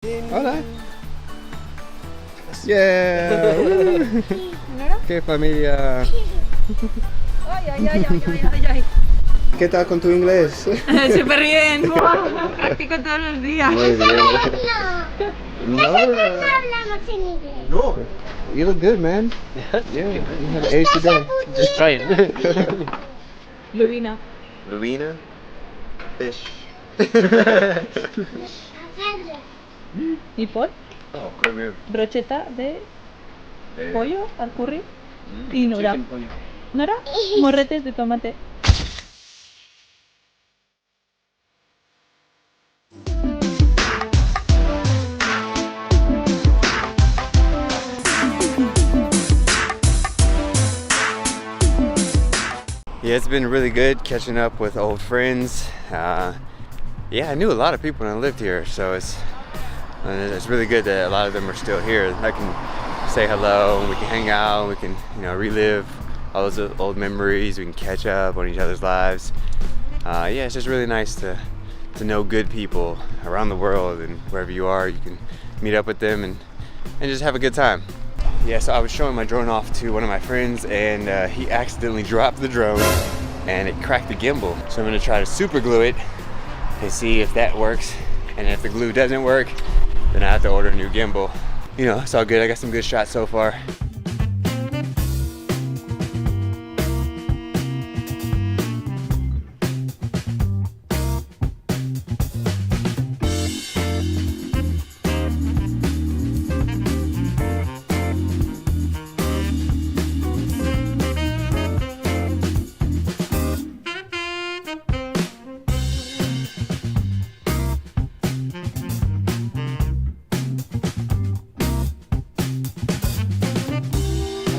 Hola. Yeah. ¿Qué familia? Ay, ay, ay, ay, ay, ay. ¿Qué tal con tu inglés? Súper bien. Practico todos los días. Muy bien. No hablamos en inglés. No. You look good, man. Yeah. You had an age today. Just try it. Lubina. Lubina. Fish. ¿Y por? Oh, qué bien. Brocheta de pollo al curry y nora. Chicken pollo. ¿Nora? Morretes de tomate. Yeah, it's been really good catching up with old friends. Yeah, I knew a lot of people when I lived here, so it's really good that a lot of them are still here. I can say hello and we can hang out and we can, you know, relive all those old memories. We can catch up on each other's lives. Yeah, it's just really nice to know good people around the world, and wherever you are, you can meet up with them and just have a good time. Yeah, so I was showing my drone off to one of my friends, and he accidentally dropped the drone and it cracked the gimbal. So I'm gonna try to super glue it and see if that works. And if the glue doesn't work, then I have to order a new gimbal. You know, it's all good. I got some good shots so far.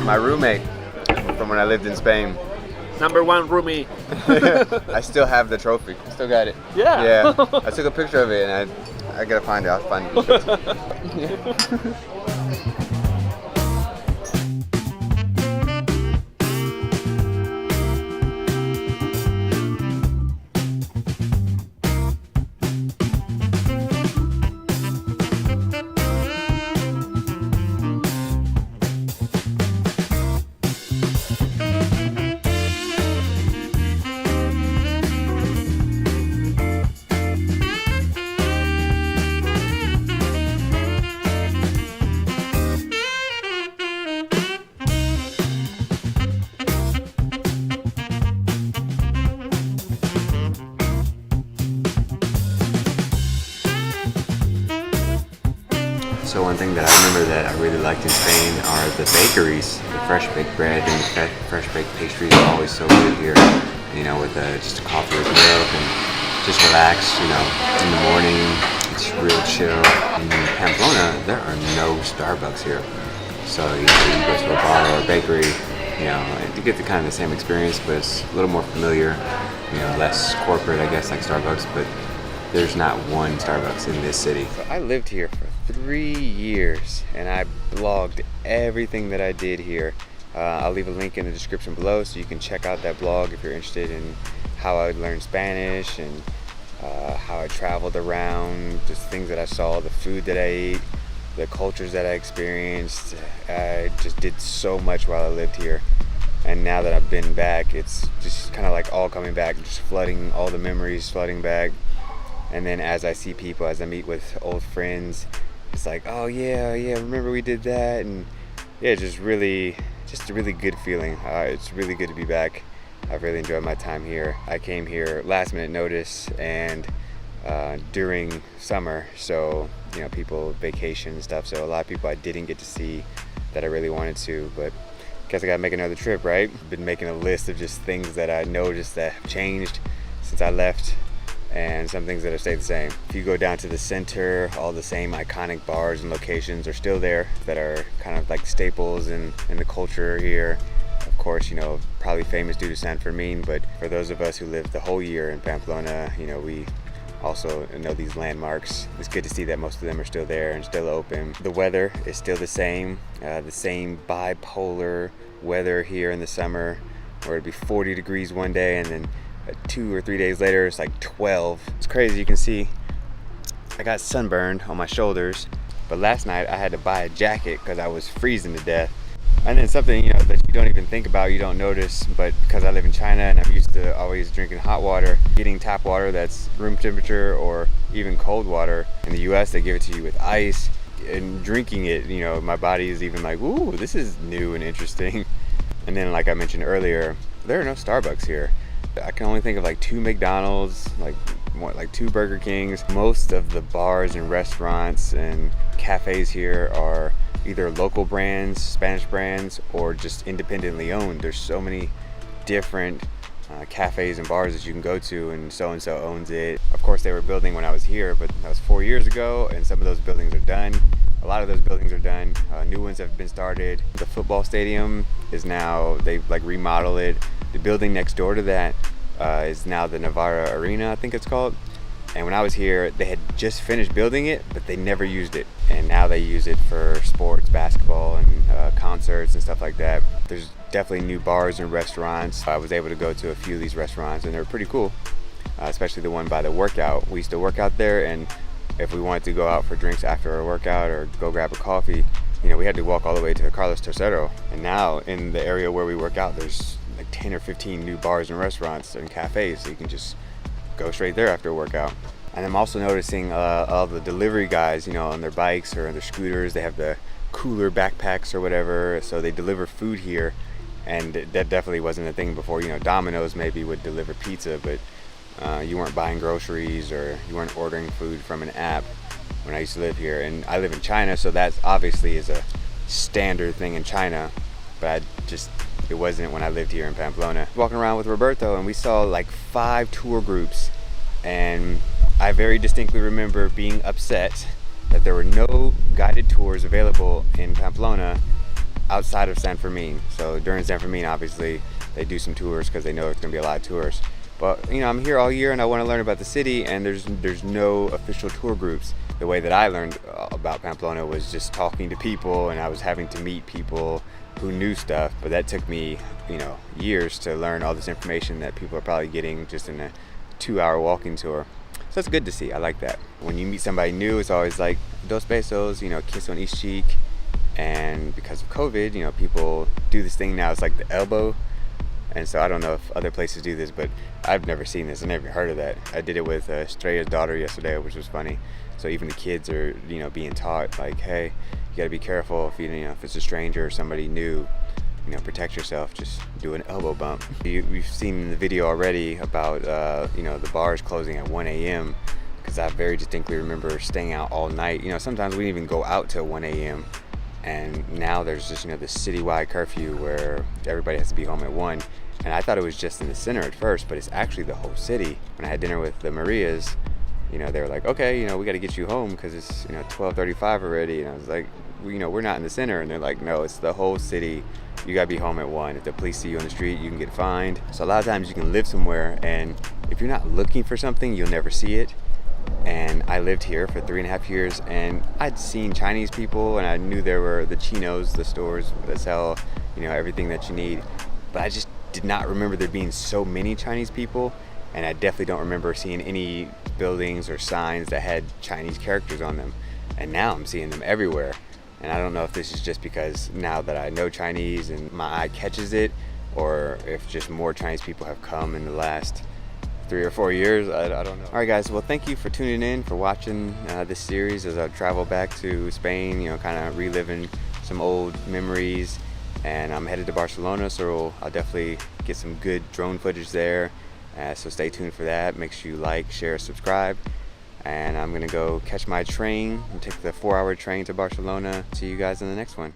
My roommate from when I lived in Spain. Number one roomie. I still have the trophy. I still got it. Yeah. Yeah. I took a picture of it and I gotta find it. I'll find it. So one thing that I remember that I really liked in Spain are the bakeries. The fresh baked bread and the fresh baked pastries are always so good here. You know, with just a coffee with milk and just relax, you know, in the morning. It's real chill. In Pamplona, there are no Starbucks here. So you go to a bar or a bakery, you know, and you get the kind of the same experience, but it's a little more familiar, you know, less corporate, I guess, like Starbucks, but there's not one Starbucks in this city. So I lived here for 3 years and I blogged everything that I did here. I'll leave a link in the description below so you can check out that blog if you're interested in how I learned Spanish and how I traveled around, just things that I saw, the food that I ate, the cultures that I experienced. I just did so much while I lived here. And now that I've been back, it's just kind of like all coming back, just flooding, all the memories flooding back. And then as I see people, as I meet with old friends, it's like, oh yeah, remember we did that? And yeah, just a really good feeling. It's really good to be back. I've really enjoyed my time here. I came here last minute notice and during summer, so you know, people vacation and stuff, so a lot of people I didn't get to see that I really wanted to, but guess I gotta make another trip, right? Been making a list of just things that I noticed that have changed since I left, and some things that have stayed the same. If you go down to the center, all the same iconic bars and locations are still there that are kind of like staples in the culture here. Of course, you know, probably famous due to San Fermin, but for those of us who lived the whole year in Pamplona, you know, we also know these landmarks. It's good to see that most of them are still there and still open. The weather is still the same bipolar weather here in the summer, where it'd be 40 degrees one day and then 2 or 3 days later it's like 12. It's crazy. You can see I got sunburned on my shoulders, but last night I had to buy a jacket because I was freezing to death. And then something, you know, that you don't even think about, you don't notice, but because I live in China and I'm used to always drinking hot water, getting tap water that's room temperature or even cold water. In the US, they give it to you with ice, and drinking it, you know, my body is even like, ooh, this is new and interesting. And then, like I mentioned earlier, there are no Starbucks here. I can only think of like 2 McDonald's, like 2 Burger Kings. Most of the bars and restaurants and cafes here are either local brands, Spanish brands, or just independently owned. There's so many different cafes and bars that you can go to, and so owns it. Of course, they were building when I was here, but that was 4 years ago, and some of those buildings are done. A lot of those buildings are done. New ones have been started. The football stadium is now, they've like remodeled it. The building next door to that is now the Navarra Arena, I think it's called. And when I was here, they had just finished building it, but they never used it. And now they use it for sports, basketball, and concerts and stuff like that. There's definitely new bars and restaurants. I was able to go to a few of these restaurants, and they're pretty cool, especially the one by the workout. We used to work out there, and if we wanted to go out for drinks after our workout or go grab a coffee, you know, we had to walk all the way to Carlos III. And now in the area where we work out, there's like 10 or 15 new bars and restaurants and cafes, so you can just go straight there after a workout. And I'm also noticing all the delivery guys, you know, on their bikes or on their scooters, they have the cooler backpacks or whatever, so they deliver food here. And that definitely wasn't a thing before. You know, Domino's maybe would deliver pizza, but you weren't buying groceries or you weren't ordering food from an app when I used to live here. And I live in China, so that obviously is a standard thing in China, but it wasn't when I lived here in Pamplona. Walking around with Roberto, and we saw like 5 tour groups, and I very distinctly remember being upset that there were no guided tours available in Pamplona outside of San Fermin. So during San Fermin, obviously, they do some tours because they know there's gonna be a lot of tourists. But you know, I'm here all year and I want to learn about the city, and there's no official tour groups. The way that I learned about Pamplona was just talking to people, and I was having to meet people who knew stuff. But that took me, you know, years to learn all this information that people are probably getting just in a 2-hour walking tour. So it's good to see. I like that. When you meet somebody new, it's always like 2 pesos, you know, kiss on each cheek. And because of COVID, you know, people do this thing now. It's like the elbow. And so I don't know if other places do this, but I've never seen this. I've never heard of that. I did it with Estrella's daughter yesterday, which was funny. So even the kids are, you know, being taught like, hey, you got to be careful if you know, if it's a stranger or somebody new, you know, protect yourself. Just do an elbow bump. We've seen in the video already about, you know, the bars closing at 1 a.m. because I very distinctly remember staying out all night. You know, sometimes we didn't even go out till 1 a.m. And now there's just, you know, this citywide curfew where everybody has to be home at 1. And I thought it was just in the center at first, but it's actually the whole city. When I had dinner with the Marias, you know, they were like, okay, you know, we got to get you home because it's, you know, 12:35 already. And I was like, you know, we're not in the center. And they're like, no, it's the whole city. You got to be home at 1. If the police see you on the street, you can get fined. So a lot of times you can live somewhere, and if you're not looking for something, you'll never see it. And I lived here for 3.5 years, and I'd seen Chinese people, and I knew there were the chinos, the stores that sell, you know, everything that you need. But I just did not remember there being so many Chinese people, and I definitely don't remember seeing any buildings or signs that had Chinese characters on them. And now I'm seeing them everywhere. And I don't know if this is just because now that I know Chinese and my eye catches it, or if just more Chinese people have come in the last 3 or 4 years. I don't know. All right, guys. Well, thank you for tuning in, for watching this series as I travel back to Spain, you know, kind of reliving some old memories. And I'm headed to Barcelona, so I'll definitely get some good drone footage there. So stay tuned for that. Make sure you like, share, subscribe. And I'm going to go catch my train and take the 4-hour train to Barcelona. See you guys in the next one.